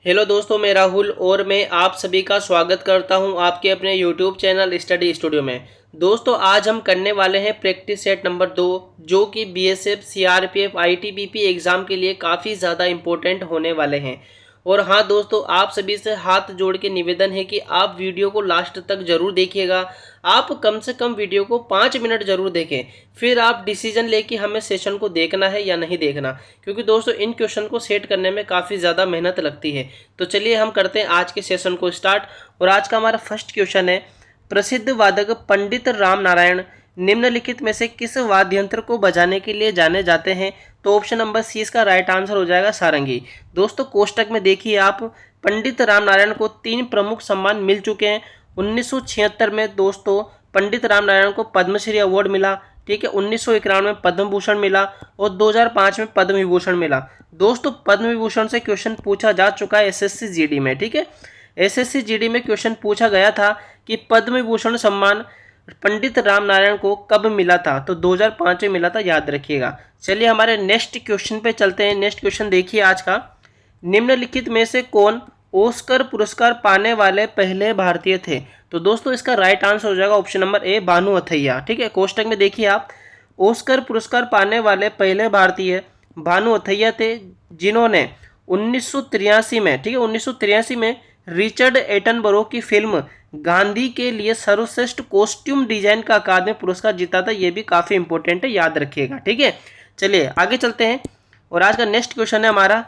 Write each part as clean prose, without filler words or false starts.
Hello दोस्तों, मैं राहुल और मैं आप सभी का स्वागत करता हूं आपके अपने यूट्यूब चैनल स्टडी स्टूडियो में। दोस्तों, आज हम करने वाले हैं प्रैक्टिस सेट नंबर 2, जो कि बीएसएफ, सीआरपीएफ, आईटीबीपी एग्ज़ाम के लिए काफ़ी ज़्यादा इम्पोर्टेंट होने वाले हैं। और हाँ दोस्तों, आप सभी से हाथ जोड़ के निवेदन है कि आप वीडियो को लास्ट तक ज़रूर देखिएगा। आप कम से कम वीडियो को 5 मिनट ज़रूर देखें, फिर आप डिसीजन ले कि हमें सेशन को देखना है या नहीं देखना, क्योंकि दोस्तों इन क्वेश्चन को सेट करने में काफ़ी ज़्यादा मेहनत लगती है। तो चलिए हम करते हैं आज के सेशन को स्टार्ट। और आज का हमारा फर्स्ट क्वेश्चन है, प्रसिद्ध वादक पंडित राम नारायण निम्नलिखित में से किस वाद्य यंत्र को बजाने के लिए जाने जाते हैं? तो ऑप्शन नंबर सी इसका राइट आंसर हो जाएगा सारंगी। दोस्तों, कोष्टक में देखिए आप, पंडित राम नारायण को 3 प्रमुख सम्मान मिल चुके हैं। 1976 में दोस्तों पंडित राम नारायण को पद्मश्री अवार्ड मिला, ठीक है। 1991 में पद्म भूषण मिला और 2005 में पद्म विभूषण मिला। दोस्तों, पद्म विभूषण से क्वेश्चन पूछा जा चुका है एसएससी जीडी में, ठीक है। एसएससी जीडी में क्वेश्चन पूछा गया था कि पद्म विभूषण सम्मान पंडित राम नारायण को कब मिला था? तो 2005 में मिला था, याद रखिएगा। चलिए हमारे नेक्स्ट क्वेश्चन पे चलते हैं। नेक्स्ट क्वेश्चन देखिए आज का, निम्नलिखित में से कौन ऑस्कर पुरस्कार पाने वाले पहले भारतीय थे? तो दोस्तों इसका राइट आंसर हो जाएगा option number A, Bhanu Athaiya, ठीक है। कोष्टक में देखिए आप, ऑस्कर पुरस्कार पाने वाले पहले भारतीय भानु अथैया थे, जिन्होंने 1983 में, ठीक है, 1983 में रिचर्ड एटनबरो की फिल्म गांधी के लिए सर्वश्रेष्ठ कॉस्ट्यूम डिजाइन का अकादमी पुरस्कार जीता था। ये भी काफ़ी इंपॉर्टेंट है, याद रखिएगा, ठीक है। चलिए आगे चलते हैं और आज का नेक्स्ट क्वेश्चन है हमारा,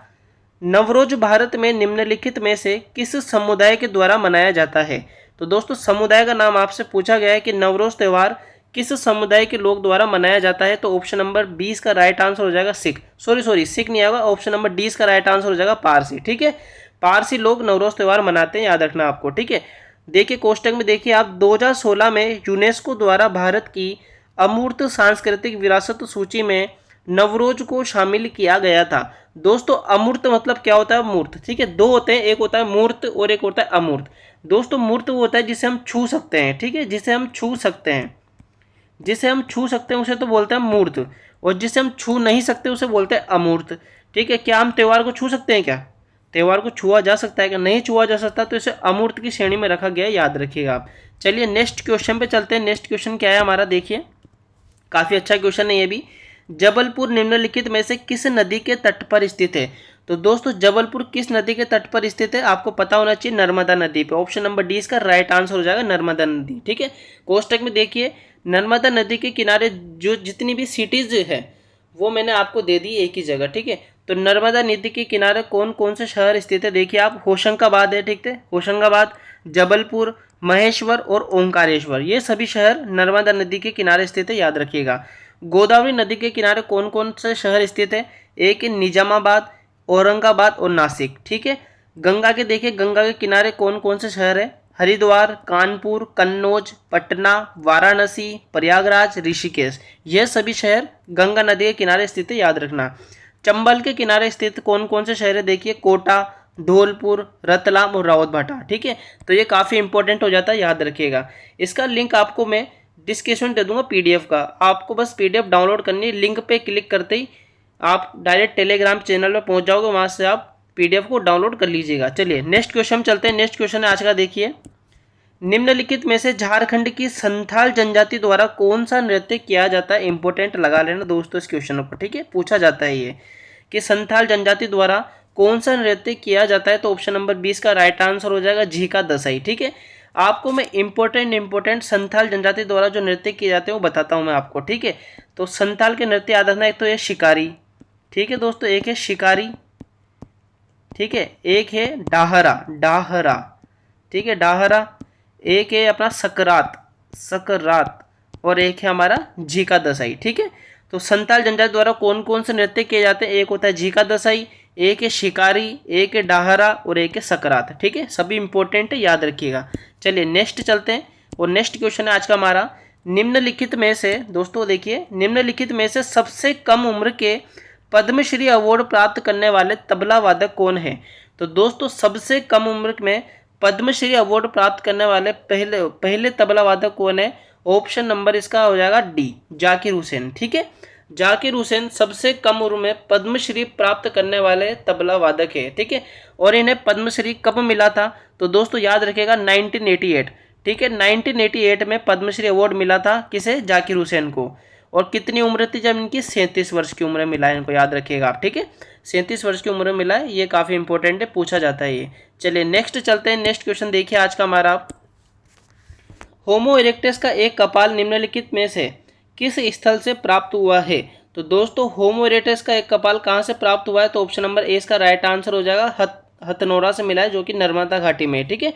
नवरोज भारत में निम्नलिखित में से किस समुदाय के द्वारा मनाया जाता है? तो दोस्तों समुदाय का नाम आपसे पूछा गया है कि नवरोज त्यौहार किस समुदाय के लोग द्वारा मनाया जाता है? तो ऑप्शन नंबर 20 का राइट आंसर हो जाएगा सिख, सॉरी सिख नहीं आएगा, ऑप्शन नंबर 20 का राइट आंसर हो जाएगा पारसी, ठीक है। पारसी लोग नवरोज त्यौहार मनाते हैं, याद रखना आपको, ठीक है। देखिए कोष्टक में देखिए आप, 2016 में यूनेस्को द्वारा भारत की अमूर्त सांस्कृतिक विरासत सूची में नवरोज को शामिल किया गया था। दोस्तों अमूर्त मतलब क्या होता है? मूर्त, ठीक है। दो होते हैं, एक होता है मूर्त और एक होता है अमूर्त। दोस्तों मूर्त वो होता है जिसे हम छू सकते हैं, ठीक है, जिसे हम छू सकते हैं, जिसे हम छू सकते हैं उसे तो बोलते हैं मूर्त, और जिसे हम छू नहीं सकते उसे बोलते हैं अमूर्त, ठीक है। क्या हम त्यौहार को छू सकते हैं? क्या त्यौहार को छुआ जा सकता है? क्या नहीं छुआ जा सकता? तो इसे अमूर्त की श्रेणी में रखा गया है, याद रखिएगा आप। चलिए नेक्स्ट क्वेश्चन पे चलते हैं। नेक्स्ट क्वेश्चन क्या है हमारा, देखिए काफ़ी अच्छा क्वेश्चन है ये भी, जबलपुर निम्नलिखित में से किस नदी के तट पर स्थित है? तो दोस्तों जबलपुर किस नदी के तट पर स्थित है? आपको पता होना चाहिए, नर्मदा नदी पे। ऑप्शन नंबर डी इसका राइट आंसर हो जाएगा नर्मदा नदी, ठीक है। कोष्टक में देखिए, नर्मदा नदी के किनारे जो जितनी भी सिटीज है वो मैंने आपको दे दी एक ही जगह, ठीक है। तो नर्मदा नदी के किनारे कौन कौन से शहर स्थित है? देखिए आप, होशंगाबाद है, ठीक है, होशंगाबाद, जबलपुर, महेश्वर और ओंकारेश्वर, ये सभी शहर नर्मदा नदी के किनारे स्थित है, याद रखिएगा। गोदावरी नदी के किनारे कौन कौन से शहर स्थित है? एक निजामाबाद, औरंगाबाद और नासिक, ठीक है। गंगा के देखिए, गंगा के किनारे कौन कौन से शहर है? हरिद्वार, कानपुर, कन्नौज, पटना, वाराणसी, प्रयागराज, ऋषिकेश, ये सभी शहर गंगा नदी के किनारे स्थित है, याद रखना। चंबल के किनारे स्थित कौन कौन से शहर है? देखिए कोटा, धौलपुर, रतलाम और रावतभाटा, ठीक है। तो ये काफ़ी इंपॉर्टेंट हो जाता है, याद रखिएगा। इसका लिंक आपको मैं डिस्क्रिप्शन दे दूंगा पीडीएफ का, आपको बस पीडीएफ डाउनलोड करनी है। लिंक पे क्लिक करते ही आप डायरेक्ट टेलीग्राम चैनल पर पहुंच जाओगे, वहां से आप पीडीएफ को डाउनलोड कर लीजिएगा। चलिए नेक्स्ट क्वेश्चन चलते हैं। नेक्स्ट क्वेश्चन है आज का, देखिए निम्नलिखित में से झारखंड की संथाल जनजाति द्वारा कौन सा नृत्य किया जाता है? इंपॉर्टेंट लगा लेना दोस्तों इस क्वेश्चन को, ठीक है, पूछा जाता है ये कि संथाल जनजाति द्वारा कौन सा नृत्य किया जाता है? तो ऑप्शन नंबर 20 का राइट आंसर हो जाएगा झीका दसाई, ठीक है। आपको मैं इंपॉर्टेंट संथाल जनजाति द्वारा जो नृत्य किए जाते हैं वो बताता हूँ मैं आपको, ठीक है। तो संथाल के नृत्य याद रखना, एक तो ये शिकारी, ठीक है दोस्तों, एक है शिकारी, ठीक है, एक है डाहरा, डाहरा, ठीक है, डाहरा, एक है अपना सकरात, सकरात, और एक है हमारा झीका दसाई, ठीक है। तो संथाल जनजाति द्वारा कौन कौन से नृत्य किए जाते हैं? एक होता है झीका दसाई, एक है शिकारी, एक है डाहरा और एक है सकरात, ठीक है। सभी इंपॉर्टेंट है, याद रखिएगा। चलिए नेक्स्ट चलते हैं और नेक्स्ट क्वेश्चन है आज का हमारा, निम्नलिखित में से दोस्तों देखिए, निम्नलिखित में से सबसे कम उम्र के पद्मश्री अवार्ड प्राप्त करने वाले तबला वादक कौन है? तो दोस्तों सबसे कम उम्र में पद्मश्री अवार्ड प्राप्त करने वाले पहले तबला वादक कौन है? ऑप्शन नंबर इसका हो जाएगा डी, जाकिर हुसैन, ठीक है। जाकिर हुसैन सबसे कम उम्र में पद्मश्री प्राप्त करने वाले तबला वादक है। ठीक है, और इन्हें पद्मश्री कब मिला था? तो दोस्तों याद रखिएगा 1988। ठीक है, 1988 में पद्मश्री अवार्ड मिला था किसे? जाकिर हुसैन को। और कितनी उम्र थी जब इनकी? 37 वर्ष की उम्र में मिला है इनको, याद रखिएगा आप। ठीक है, 37 वर्ष की उम्र में मिला है, ये काफ़ी इंपॉर्टेंट है, पूछा जाता है ये। चलिए नेक्स्ट चलते हैं। नेक्स्ट क्वेश्चन देखिए आज का हमारा, होमो इरेक्टस का एक कपाल निम्नलिखित में से किस स्थल से प्राप्त हुआ है? तो दोस्तों होमो इरेक्टस का एक कपाल कहाँ से प्राप्त हुआ है? तो ऑप्शन नंबर ए इसका राइट आंसर हो जाएगा, हथनोरा से मिला है, जो कि नर्मदा घाटी में है। ठीक है,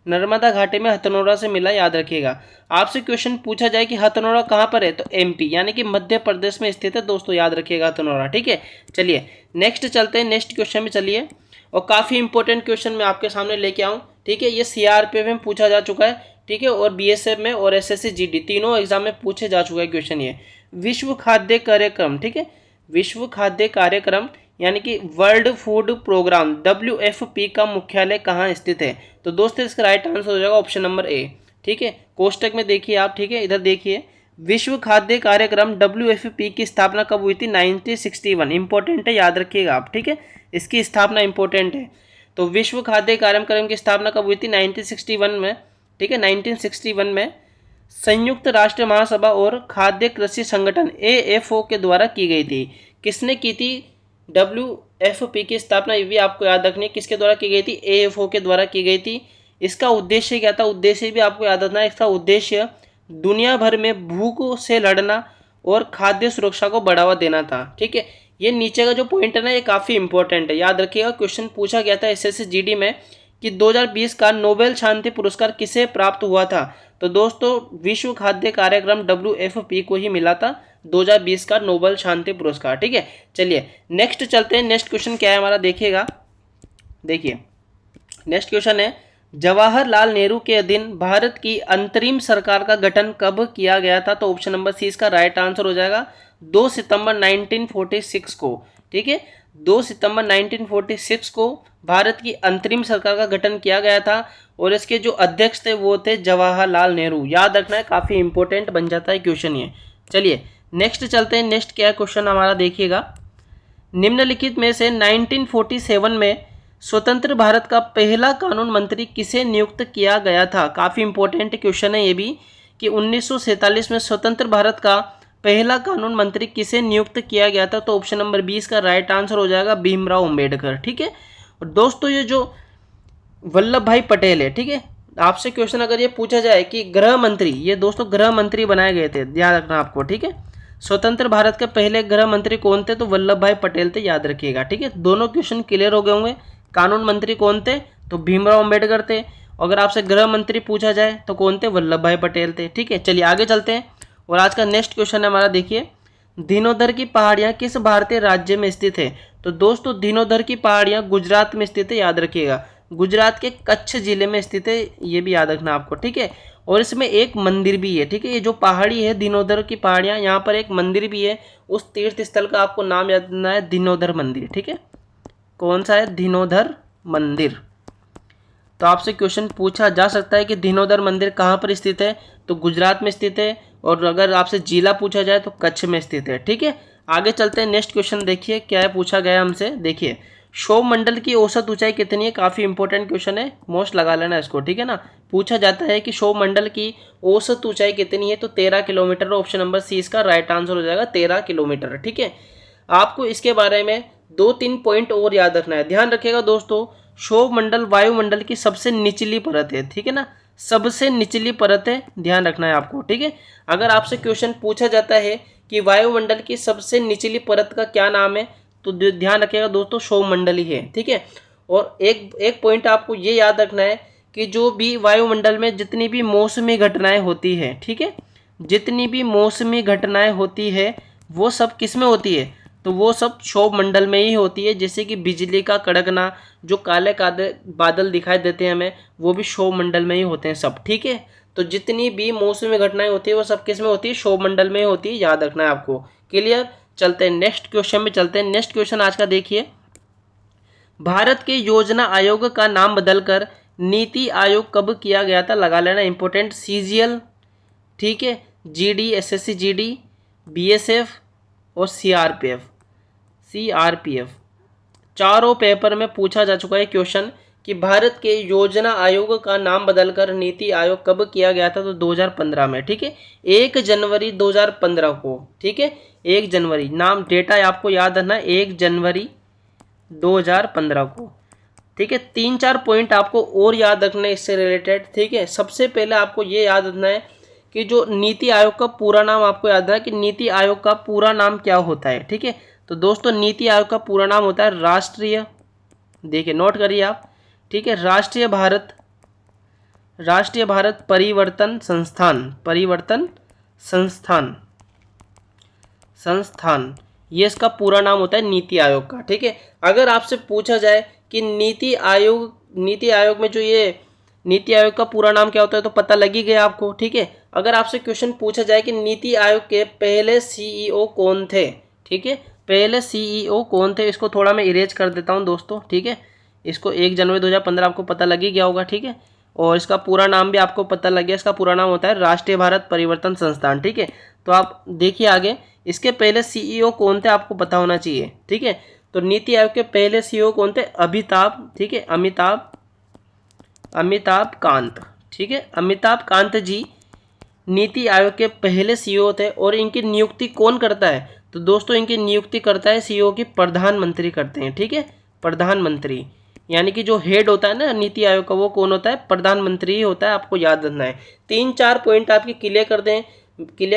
नर्मदा घाटी में हथनोरा से मिला, याद रखिएगा। आपसे क्वेश्चन पूछा जाए कि हथनोरा कहाँ पर है, तो एमपी यानी कि मध्य प्रदेश में स्थित है दोस्तों, याद रखिएगा हथनोरा। ठीक है, चलिए नेक्स्ट चलते हैं। नेक्स्ट क्वेश्चन में चलिए, और काफ़ी इंपॉर्टेंट क्वेश्चन मैं आपके सामने लेके आऊँ। ठीक है, ये सीआरपीएफ में पूछा जा चुका है। ठीक है, और बीएसएफ में और एसएससी जीडी तीनों एग्जाम में पूछे जा चुका है क्वेश्चन ये। विश्व खाद्य कार्यक्रम, ठीक है, विश्व खाद्य कार्यक्रम यानी कि वर्ल्ड फूड प्रोग्राम WFP का मुख्यालय कहाँ स्थित है? तो दोस्तों इसका राइट आंसर हो जाएगा ऑप्शन नंबर ए। ठीक है, कोष्टक में देखिए आप। ठीक है, इधर देखिए, विश्व खाद्य कार्यक्रम WFP की स्थापना कब हुई थी? 1961। इंपॉर्टेंट है, याद रखिएगा आप। ठीक है, इसकी स्थापना इंपॉर्टेंट है। तो विश्व खाद्य कार्यक्रम की स्थापना कब हुई थी? 1961 में। ठीक है, 1961 में संयुक्त राष्ट्र महासभा और खाद्य कृषि संगठन AFO के द्वारा की गई थी। किसने की थी WFP की स्थापना? ये भी आपको याद रखनी है, किसके द्वारा की गई थी? AFO के द्वारा की गई थी। इसका उद्देश्य क्या था? उद्देश्य भी आपको याद रखना है। इसका उद्देश्य दुनिया भर में भूख से लड़ना और खाद्य सुरक्षा को बढ़ावा देना था। ठीक है, ये नीचे का जो पॉइंट है ना, ये काफ़ी इंपॉर्टेंट है, याद रखिएगा। क्वेश्चन पूछा गया था एसएससी जीडी में कि 2020 का नोबेल शांति पुरस्कार किसे प्राप्त हुआ था? तो दोस्तों विश्व खाद्य कार्यक्रम WFP को ही मिला था 2020 का नोबेल शांति पुरस्कार। ठीक है, चलिए नेक्स्ट चलते हैं। नेक्स्ट क्वेश्चन क्या है हमारा, देखिएगा। देखिए नेक्स्ट क्वेश्चन है, जवाहरलाल नेहरू के अधीन भारत की अंतरिम सरकार का गठन कब किया गया था? तो ऑप्शन नंबर सी इसका राइट आंसर हो जाएगा 2 सितंबर 1946 को। ठीक है, 2 सितंबर 1946 को भारत की अंतरिम सरकार का गठन किया गया था, और इसके जो अध्यक्ष थे वो थे जवाहरलाल नेहरू। याद रखना है, काफ़ी इंपॉर्टेंट बन जाता है क्वेश्चन ये। चलिए नेक्स्ट चलते हैं। नेक्स्ट क्या क्वेश्चन हमारा, देखिएगा। निम्नलिखित में से 1947 में स्वतंत्र भारत का पहला कानून मंत्री किसे नियुक्त किया गया था? काफ़ी इंपॉर्टेंट क्वेश्चन है ये भी, कि 1947 में स्वतंत्र भारत का पहला कानून मंत्री किसे नियुक्त किया गया था? तो ऑप्शन नंबर 20 का राइट आंसर हो जाएगा भीमराव अंबेडकर। ठीक है, और दोस्तों ये जो वल्लभ भाई पटेल है, ठीक है, आपसे क्वेश्चन अगर ये पूछा जाए कि गृह मंत्री, ये दोस्तों गृह मंत्री बनाए गए थे, ध्यान रखना आपको। ठीक है, स्वतंत्र भारत के पहले गृह मंत्री कौन थे? तो वल्लभ भाई पटेल थे, याद रखिएगा। ठीक है, दोनों क्वेश्चन क्लियर हो गए होंगे। कानून मंत्री कौन थे? तो भीमराव अंबेडकर थे। अगर आपसे गृह मंत्री पूछा जाए तो कौन थे? वल्लभ भाई पटेल थे। ठीक है, चलिए आगे चलते हैं। और आज का नेक्स्ट क्वेश्चन है हमारा, देखिए, धीनोधर की पहाड़ियाँ किस भारतीय राज्य में स्थित है? तो दोस्तों धीनोधर की पहाड़ियाँ गुजरात में स्थित है, याद रखिएगा। गुजरात के कच्छ जिले में स्थित है, ये भी याद रखना आपको। ठीक है, और इसमें एक मंदिर भी है। ठीक है, ये जो पहाड़ी है धीनोधर की पहाड़ियाँ, यहाँ पर एक मंदिर भी है। उस तीर्थ स्थल का आपको नाम याद रखना है, धीनोधर मंदिर। ठीक है, कौन सा है? धीनोधर मंदिर। तो आपसे क्वेश्चन पूछा जा सकता है कि धीनोधर मंदिर कहाँ पर स्थित है? तो गुजरात में स्थित है। और अगर आपसे जिला पूछा जाए तो कच्छ में स्थित है। ठीक है, आगे चलते हैं। नेक्स्ट क्वेश्चन देखिए क्या है पूछा गया हमसे। देखिए, सौरमंडल की औसत ऊंचाई कितनी है? काफ़ी इंपॉर्टेंट क्वेश्चन है, मोस्ट लगा लेना इसको। ठीक है ना, पूछा जाता है कि सौरमंडल की औसत ऊंचाई कितनी है? तो 13 किलोमीटर। ऑप्शन नंबर सी इसका राइट आंसर हो जाएगा 13 किलोमीटर। ठीक है, आपको इसके बारे में 2-3 पॉइंट और याद रखना है। ध्यान रखिएगा दोस्तों, सौरमंडल वायुमंडल की सबसे निचली परत है। ठीक है ना, सबसे निचली परत है, ध्यान रखना है आपको। ठीक है, अगर आपसे क्वेश्चन पूछा जाता है कि वायुमंडल की सबसे निचली परत का क्या नाम है, तो ध्यान रखिएगा दोस्तों सौरमंडल ही है। ठीक है, और एक पॉइंट आपको ये याद रखना है कि जो भी वायुमंडल में जितनी भी मौसमी घटनाएं होती है, ठीक है, जितनी भी मौसमी घटनाएं होती है वो सब किस में होती है? तो वो सब सौरमंडल में ही होती है। जैसे कि बिजली का कड़कना, जो काले काले बादल दिखाई देते हैं हमें, वो भी सौरमंडल में ही होते हैं सब। ठीक है, तो जितनी भी मौसमी घटनाएं होती है वो सब किस में होती है? सौरमंडल में होती है, याद रखना है आपको। क्लियर? चलते हैं नेक्स्ट क्वेश्चन में चलते हैं। नेक्स्ट क्वेश्चन आज का देखिए, भारत के योजना आयोग का नाम बदलकर नीति आयोग कब किया गया था? लगा लेना, इंपॉर्टेंट। CGL, ठीक है, GD, SSC GD, BSF, और सीआरपीएफ चारों पेपर में पूछा जा चुका है क्वेश्चन कि भारत के योजना आयोग का नाम बदलकर नीति आयोग कब किया गया था, तो 2015 में। ठीक है, 1 जनवरी 2015 को। ठीक है, 1 जनवरी, नाम डेटा आपको याद रखना, 1 जनवरी 2015 को। ठीक है, 3-4 पॉइंट आपको और याद रखना है इससे रिलेटेड। ठीक है, सबसे पहले आपको ये याद रखना है कि जो नीति आयोग का पूरा नाम आपको याद रखना है कि नीति आयोग का पूरा नाम क्या होता है। ठीक है, तो दोस्तों नीति आयोग का पूरा नाम होता है राष्ट्रीय, देखिए नोट करिए आप। ठीक है, राष्ट्रीय भारत परिवर्तन संस्थान, ये इसका पूरा नाम होता है नीति आयोग का। ठीक है, अगर आपसे पूछा जाए कि नीति आयोग में जो ये नीति आयोग का पूरा नाम क्या होता है, तो पता लग ही गया आपको। ठीक है, अगर आपसे क्वेश्चन पूछा जाए कि नीति आयोग के पहले सीईओ कौन थे, ठीक है, पहले सीईओ कौन थे, इसको थोड़ा मैं इरेज कर देता हूं दोस्तों। ठीक है, इसको 1 जनवरी 2015 आपको पता लग ही गया होगा। ठीक है, और इसका पूरा नाम भी आपको पता लग गया, इसका पूरा नाम होता है राष्ट्रीय भारत परिवर्तन संस्थान। ठीक है, तो आप देखिए आगे, इसके पहले सीईओ कौन थे आपको पता होना चाहिए। ठीक है, तो नीति आयोग के पहले सीईओ कौन थे, अमिताभ। ठीक है, अमिताभ कांत। ठीक है, अमिताभ कांत जी नीति आयोग के पहले सीईओ थे। और इनकी नियुक्ति कौन करता है, तो दोस्तों इनकी नियुक्ति करता है सीईओ की प्रधानमंत्री करते हैं। ठीक है, प्रधानमंत्री, यानी कि जो हेड होता है ना नीति आयोग का, वो कौन होता है, प्रधानमंत्री ही होता है, आपको याद रखना है। 3-4 पॉइंट आपके क्लियर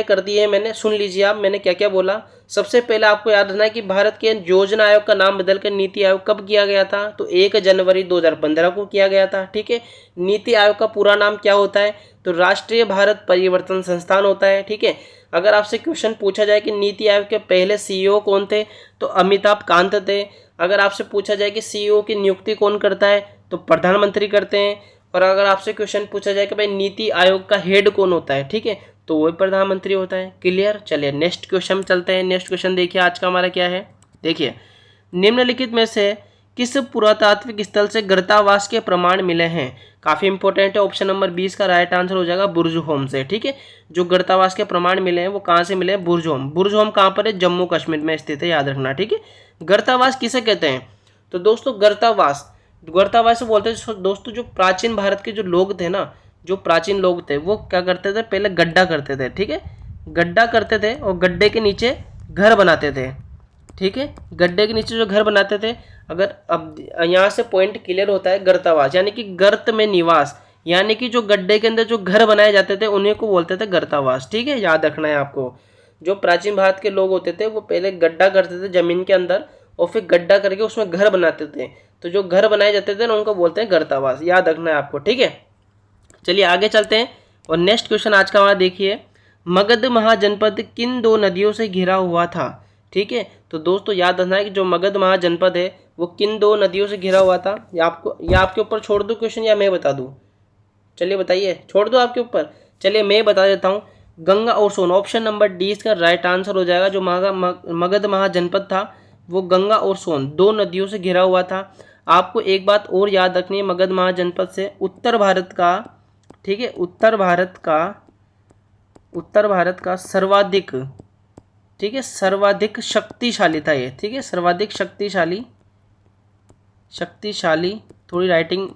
कर दिए हैं मैंने, सुन लीजिए आप मैंने क्या क्या बोला। सबसे पहले आपको याद रखना है कि भारत के योजना आयोग का नाम बदलकर नीति आयोग कब किया गया था, तो 1 जनवरी 2015 को किया गया था। ठीक है, नीति आयोग का पूरा नाम क्या होता है, तो राष्ट्रीय भारत परिवर्तन संस्थान होता है। ठीक है, अगर आपसे क्वेश्चन पूछा जाए कि नीति आयोग के पहले सीईओ कौन थे, तो अमिताभ कांत थे। अगर आपसे पूछा जाए कि सीईओ की नियुक्ति कौन करता है, तो प्रधानमंत्री करते हैं। और अगर आपसे क्वेश्चन पूछा जाए कि भाई नीति आयोग का हेड कौन होता है, ठीक है, तो वही प्रधानमंत्री होता है। क्लियर, चलिए नेक्स्ट क्वेश्चन चलते हैं। नेक्स्ट क्वेश्चन देखिए आज का हमारा क्या है, देखिए, निम्नलिखित में से किस पुरातात्विक स्थल से गर्तावास के प्रमाण मिले हैं, काफी इंपॉर्टेंट है। ऑप्शन नंबर 20 का राइट आंसर हो जाएगा बुर्जहोम से। ठीक है, जो गर्तावास के प्रमाण मिले हैं वो कहाँ से मिले हैं, बुर्जहोम। बुर्जहोम कहाँ पर है, जम्मू कश्मीर में स्थित है, याद रखना। ठीक है, गर्तावास किसे कहते हैं, तो दोस्तों गर्तावास से बोलते हैं दोस्तों, जो प्राचीन भारत के जो लोग थे ना, जो प्राचीन लोग थे वो क्या करते थे, पहले गड्ढा करते थे। ठीक है, गड्ढा करते थे और गड्ढे के नीचे घर बनाते थे। ठीक है, गड्ढे के नीचे जो घर बनाते थे, अगर अब यहाँ से पॉइंट क्लियर होता है, गर्तावास यानी कि गर्त में निवास, यानी कि जो गड्ढे के अंदर जो घर बनाए जाते थे उन्हीं को बोलते थे गर्तावास। ठीक है, याद रखना है आपको। जो प्राचीन भारत के लोग होते थे वो पहले गड्ढा करते थे जमीन के अंदर, और फिर गड्ढा करके उसमें घर बनाते थे। तो जो घर बनाए जाते थे ना उनको बोलते हैं गर्तावास, याद रखना है आपको। ठीक है, चलिए आगे चलते हैं। और नेक्स्ट क्वेश्चन आज का हमारा देखिए, मगध महाजनपद किन 2 नदियों से घिरा हुआ था। ठीक है, तो दोस्तों याद रखना है कि जो मगध महाजनपद है वो किन 2 नदियों से घिरा हुआ था। या आपके ऊपर छोड़ दूं क्वेश्चन या मैं बता दूं, चलिए बताइए, छोड़ दो आपके ऊपर, चलिए मैं बता देता हूँ। गंगा और सोन, ऑप्शन नंबर डी इसका राइट आंसर हो जाएगा। जो मगध महाजनपद था वो गंगा और सोन 2 नदियों से घिरा हुआ था। आपको एक बात और याद रखनी है, मगध महाजनपद से उत्तर भारत का, ठीक है, उत्तर भारत का सर्वाधिक, ठीक है, सर्वाधिक शक्तिशाली था ये। ठीक है, सर्वाधिक शक्तिशाली, थोड़ी राइटिंग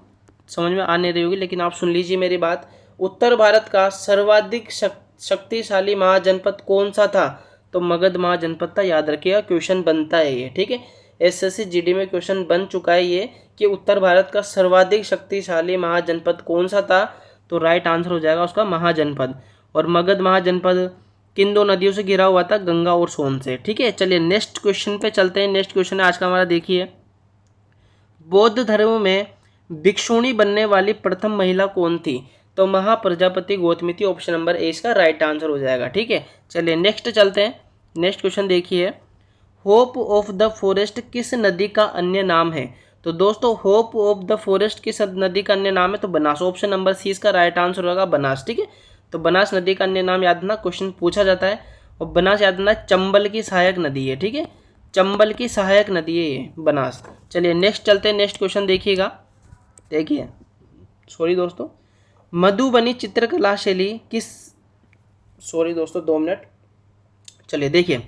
समझ में आ नहीं रही होगी लेकिन आप सुन लीजिए मेरी बात। उत्तर भारत का सर्वाधिक शक्तिशाली महाजनपद कौन सा था, तो मगध महाजनपद था, याद रखिएगा, क्वेश्चन बनता है ये। ठीक है, एसएससी जीडी में क्वेश्चन बन चुका है ये कि उत्तर भारत का सर्वाधिक शक्तिशाली महाजनपद कौन सा था, तो राइट आंसर हो जाएगा उसका महाजनपद। और मगध महाजनपद किन 2 नदियों से घिरा हुआ था, गंगा और सोन से। ठीक है, चलिए नेक्स्ट क्वेश्चन पे चलते हैं। नेक्स्ट क्वेश्चन है आज का हमारा, देखिए, बौद्ध धर्म में भिक्षुणी बनने वाली प्रथम महिला कौन थी, तो महाप्रजापति गौतमी थी। ऑप्शन नंबर ए इसका राइट आंसर हो जाएगा। ठीक है, चलिए नेक्स्ट चलते हैं। नेक्स्ट क्वेश्चन देखिए, होप ऑफ द फॉरेस्ट किस नदी का अन्य नाम है, तो दोस्तों होप ऑफ द फॉरेस्ट किस नदी का अन्य नाम है, तो बनास। ऑप्शन नंबर सी इसका राइट आंसर होगा बनास। ठीक है, तो बनास नदी का अन्य नाम याद रखना, क्वेश्चन पूछा जाता है। और बनास याद रखना चंबल की सहायक नदी है। ठीक है, चंबल की सहायक नदी है ये बनास। चलिए नेक्स्ट चलते हैं। नेक्स्ट क्वेश्चन देखिएगा, देखिए, सॉरी दोस्तों, मधुबनी चित्रकला शैली किस, सॉरी दोस्तों 2 मिनट, चलिए देखिए,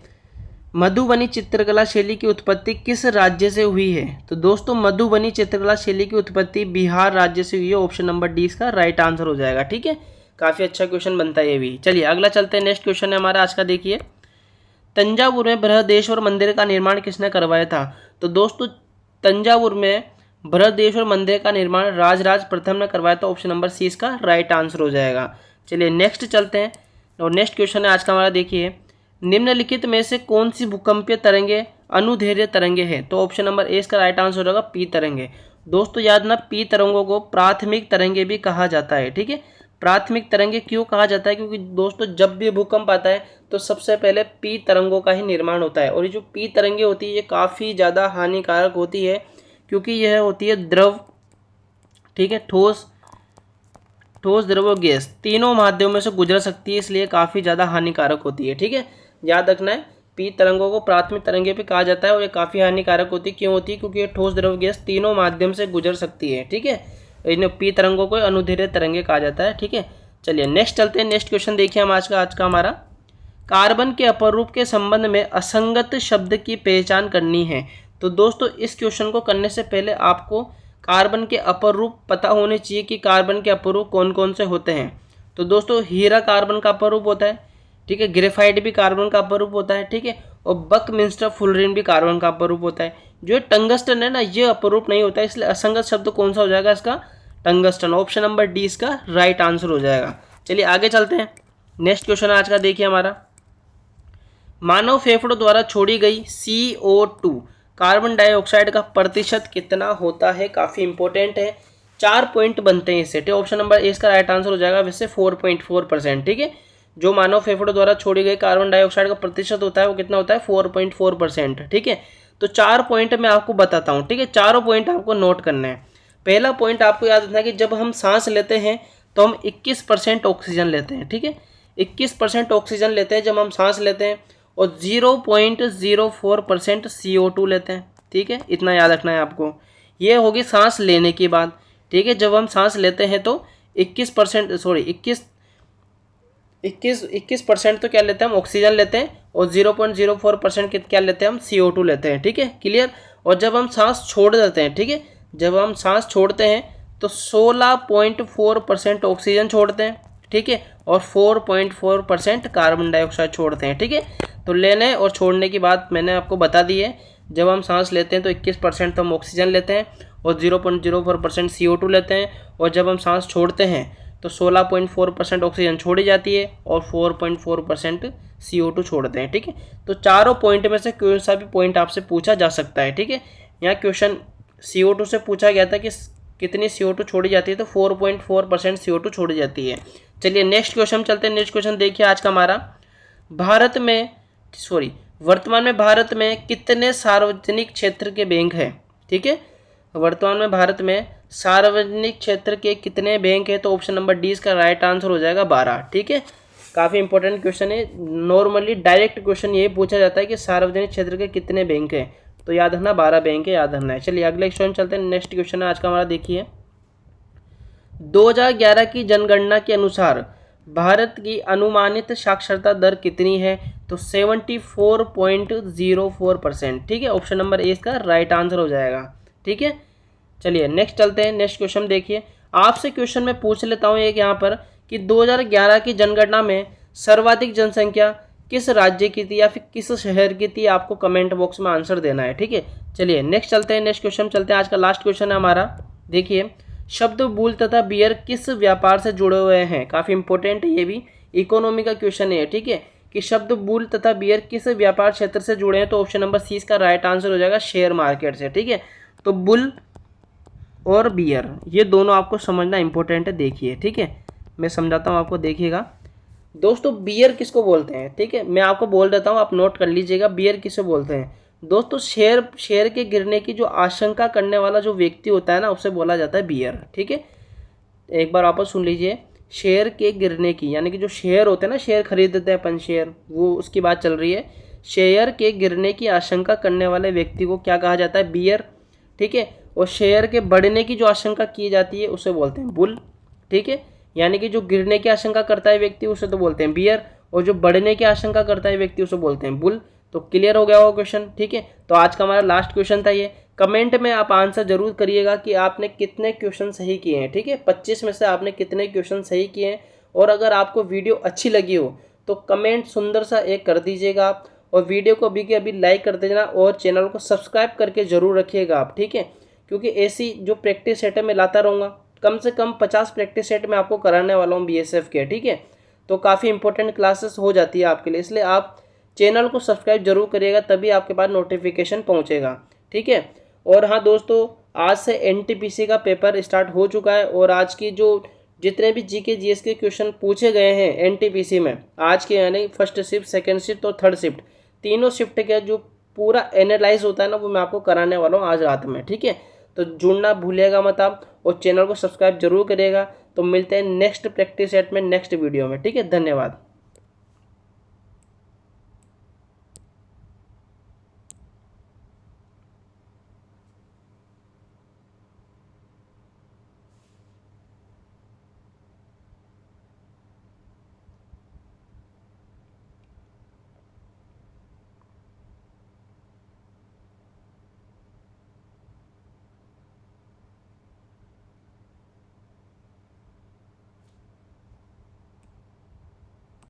मधुबनी चित्रकला शैली की उत्पत्ति किस राज्य से हुई है? तो दोस्तों मधुबनी चित्रकला शैली की उत्पत्ति बिहार राज्य से हुई है। ऑप्शन नंबर डी इसका राइट आंसर हो जाएगा। ठीक है, काफ़ी अच्छा क्वेश्चन बनता है ये भी। चलिए अगला चलते हैं, नेक्स्ट क्वेश्चन है हमारा आज का। देखिए, तंजावुर में बृहदेश्वर मंदिर का निर्माण किसने करवाया था? तो दोस्तों तंजावुर में बृहदेश्वर मंदिर का निर्माण राजराज प्रथम ने करवाया था। ऑप्शन नंबर सी इसका राइट आंसर हो जाएगा। चलिए नेक्स्ट चलते हैं और नेक्स्ट क्वेश्चन है आज का हमारा। देखिए, निम्नलिखित में से कौन सी भूकंपीय तरंगे अनुदैर्ध्य तरंगे हैं? तो ऑप्शन नंबर ए इसका राइट आंसर हो जाएगा पी तरंगे। दोस्तों याद ना, पी तरंगों को प्राथमिक तरंगे भी कहा जाता है। ठीक है, प्राथमिक तरंगे क्यों कहा जाता है? क्योंकि दोस्तों जब भी भूकंप आता है तो सबसे पहले पी तरंगों का ही निर्माण होता है, और ये जो पी तरंगे होती है ये काफ़ी ज़्यादा हानिकारक होती है, क्योंकि यह होती है द्रव, ठीक है, ठोस द्रव और गैस, तीनों माध्यमों से गुजर सकती है, इसलिए काफ़ी ज़्यादा हानिकारक होती है। ठीक है, याद रखना है, पी तरंगों को प्राथमिक तरंगे भी कहा जाता है और ये काफ़ी हानिकारक होती है। क्यों होती है? क्योंकि ये ठोस द्रव गैस तीनों माध्यम से गुजर सकती है। ठीक है, इन पी तरंगों को अनुदैर्ध्य तरंगे कहा जाता है। ठीक है, चलिए नेक्स्ट चलते हैं, नेक्स्ट क्वेश्चन देखिए हम आज का हमारा। कार्बन के अपर रूप के संबंध में असंगत शब्द की पहचान करनी है। तो दोस्तों इस क्वेश्चन को करने से पहले आपको कार्बन के अपर रूप पता होने चाहिए कि कार्बन के अपर रूप कौन कौन से होते हैं। तो दोस्तों हीरा कार्बन का अपर रूप होता है। ठीक है, ग्रेफाइट भी कार्बन का अपर रूप होता है। ठीक है, और बकमिंस्टर फुलरिन भी कार्बन का अपर रूप होता है। जो टंगस्टन है ना, ये अपर रूप नहीं होता है, इसलिए असंगत शब्द कौन सा हो जाएगा इसका? टंगस्टन। ऑप्शन नंबर डी इसका राइट आंसर हो जाएगा। चलिए आगे चलते हैं, नेक्स्ट क्वेश्चन आज का देखिए हमारा। मानव फेफड़ों द्वारा छोड़ी गई CO2 कार्बन डाइऑक्साइड का प्रतिशत कितना होता है? काफ़ी इंपॉर्टेंट है, 4 पॉइंट बनते हैं इससे। ऑप्शन नंबर ए इसका राइट आंसर हो जाएगा, वैसे 4.4%। ठीक है, जो मानव फेफड़ों द्वारा छोड़ी गई कार्बन डाइऑक्साइड का प्रतिशत होता है वो कितना होता है? 4.4%। ठीक है, तो 4 पॉइंट मैं आपको बताता हूँ। ठीक है, चारों पॉइंट आपको नोट करना है। पहला पॉइंट आपको याद रखना है कि जब हम सांस लेते हैं तो हम 21% ऑक्सीजन लेते हैं। ठीक है, 21% ऑक्सीजन लेते हैं जब हम सांस लेते हैं, और 0.04% CO2 लेते हैं। ठीक है, इतना याद रखना है आपको। ये होगी सांस लेने की बात। ठीक है, जब हम सांस लेते हैं तो 21% तो क्या लेते हैं हम? ऑक्सीजन लेते हैं, और 0.04% क्या लेते हैं हम? CO2 लेते हैं। ठीक है, क्लियर। और जब हम सांस छोड़ देते हैं, ठीक है, जब हम सांस छोड़ते हैं तो 16.4% ऑक्सीजन छोड़ते हैं। ठीक है, और 4.4% कार्बन डाइऑक्साइड छोड़ते हैं। ठीक है, तो लेने और छोड़ने की बात मैंने आपको बता दी है। जब हम सांस लेते हैं तो 21% तो हम ऑक्सीजन लेते हैं और 0.04% CO2 लेते हैं, और जब हम सांस छोड़ते हैं तो 16.4% ऑक्सीजन छोड़ी जाती है और 4.4% CO2 छोड़ते हैं। ठीक है, तो चारों पॉइंट में से कोई सा भी पॉइंट आपसे पूछा जा सकता है। ठीक है, यहाँ क्वेश्चन CO2 से पूछा गया था कि कितनी CO2 छोड़ी जाती है, तो 4.4% CO2 छोड़ी जाती है। चलिए नेक्स्ट क्वेश्चन चलते हैं, नेक्स्ट क्वेश्चन देखिए आज का हमारा। वर्तमान में भारत में कितने सार्वजनिक क्षेत्र के बैंक हैं? ठीक है, वर्तमान में भारत में सार्वजनिक क्षेत्र के कितने बैंक हैं? तो ऑप्शन नंबर डी इसका राइट आंसर हो जाएगा 12। ठीक है, काफ़ी इंपॉर्टेंट क्वेश्चन है। नॉर्मली डायरेक्ट क्वेश्चन ये पूछा जाता है कि सार्वजनिक क्षेत्र के कितने बैंक हैं, तो याद रखना 12 बैंक है, याद रखना है। चलिए अगले क्वेश्चन चलते हैं, नेक्स्ट क्वेश्चन है आज का हमारा। देखिए, 2011 की जनगणना के अनुसार भारत की अनुमानित साक्षरता दर कितनी है? तो 74.04%। ठीक है, ऑप्शन नंबर ए इसका राइट आंसर हो जाएगा। ठीक है, चलिए नेक्स्ट चलते हैं, नेक्स्ट क्वेश्चन देखिए। आपसे क्वेश्चन मैं पूछ लेता हूँ एक यहाँ पर कि 2011 की जनगणना में सर्वाधिक जनसंख्या किस राज्य की थी या फिर किस शहर की थी? आपको कमेंट बॉक्स में आंसर देना है। ठीक है, चलिए नेक्स्ट चलते हैं, नेक्स्ट क्वेश्चन चलते हैं, आज का लास्ट क्वेश्चन है हमारा। देखिए, शब्द बुल तथा बियर किस व्यापार से जुड़े हुए हैं? काफ़ी इंपॉर्टेंट है, ये भी इकोनॉमी का क्वेश्चन है। ठीक है, कि शब्द बुल तथा बियर किस व्यापार क्षेत्र से जुड़े हैं? तो ऑप्शन नंबर सी इसका राइट आंसर हो जाएगा, शेयर मार्केट से। ठीक है, तो बुल और बियर ये दोनों आपको समझना इंपॉर्टेंट है। देखिए, ठीक है, मैं समझाता हूँ आपको, देखिएगा दोस्तों। बियर किसको बोलते हैं? ठीक है, मैं आपको बोल देता हूँ, आप नोट कर लीजिएगा। बियर किसे बोलते हैं दोस्तों? शेयर के गिरने की जो आशंका करने वाला जो व्यक्ति होता है ना, उसे बोला जाता है बियर। ठीक है, एक बार वापस सुन लीजिए। शेयर के गिरने की, यानी कि जो शेयर होते हैं ना, शेयर खरीदते हैं अपन शेयर, वो उसकी बात चल रही है। शेयर के गिरने की आशंका करने वाले व्यक्ति को क्या कहा जाता है? बियर। ठीक है, और शेयर के बढ़ने की जो आशंका की जाती है उसे बोलते हैं बुल। ठीक है, यानी कि जो गिरने की आशंका करता है व्यक्ति उसे तो बोलते हैं बियर, और जो बढ़ने की आशंका करता है व्यक्ति उसे बोलते हैं बुल। तो क्लियर हो गया होगा क्वेश्चन, ठीक है। तो आज का हमारा लास्ट क्वेश्चन था ये। कमेंट में आप आंसर जरूर करिएगा कि आपने कितने क्वेश्चन सही किए हैं, ठीक है। 25 में से आपने कितने क्वेश्चन सही किए हैं। और अगर आपको वीडियो अच्छी लगी हो तो कमेंट सुंदर सा एक कर दीजिएगा आप, और वीडियो को अभी के अभी लाइक कर देना, और चैनल को सब्सक्राइब करके जरूर रखिएगा आप, ठीक है। क्योंकि ऐसी जो प्रैक्टिस सेट है मैं लाता रहूँगा, कम से कम 50 प्रैक्टिस सेट मैं आपको कराने वाला हूँ BSF के, ठीक है। तो काफ़ी इंपॉर्टेंट क्लासेस हो जाती है आपके लिए, इसलिए आप चैनल को सब्सक्राइब जरूर करिएगा, तभी आपके पास नोटिफिकेशन पहुँचेगा, ठीक है। और हाँ दोस्तों, आज से NTPC का पेपर स्टार्ट हो चुका है, और आज की जो जितने भी GK GS के क्वेश्चन पूछे गए हैं NTPC में आज के, यानी फर्स्ट शिफ्ट, सेकेंड शिफ्ट और थर्ड शिफ्ट, तीनों शिफ्ट का जो पूरा एनालाइज होता है ना, वो मैं आपको कराने वाला हूँ आज रात में, ठीक है। तो जुड़ना भूलिएगा मत आप, और चैनल को सब्सक्राइब जरूर करिएगा। तो मिलते हैं नेक्स्ट प्रैक्टिस सेट में, नेक्स्ट वीडियो में, ठीक है। धन्यवाद।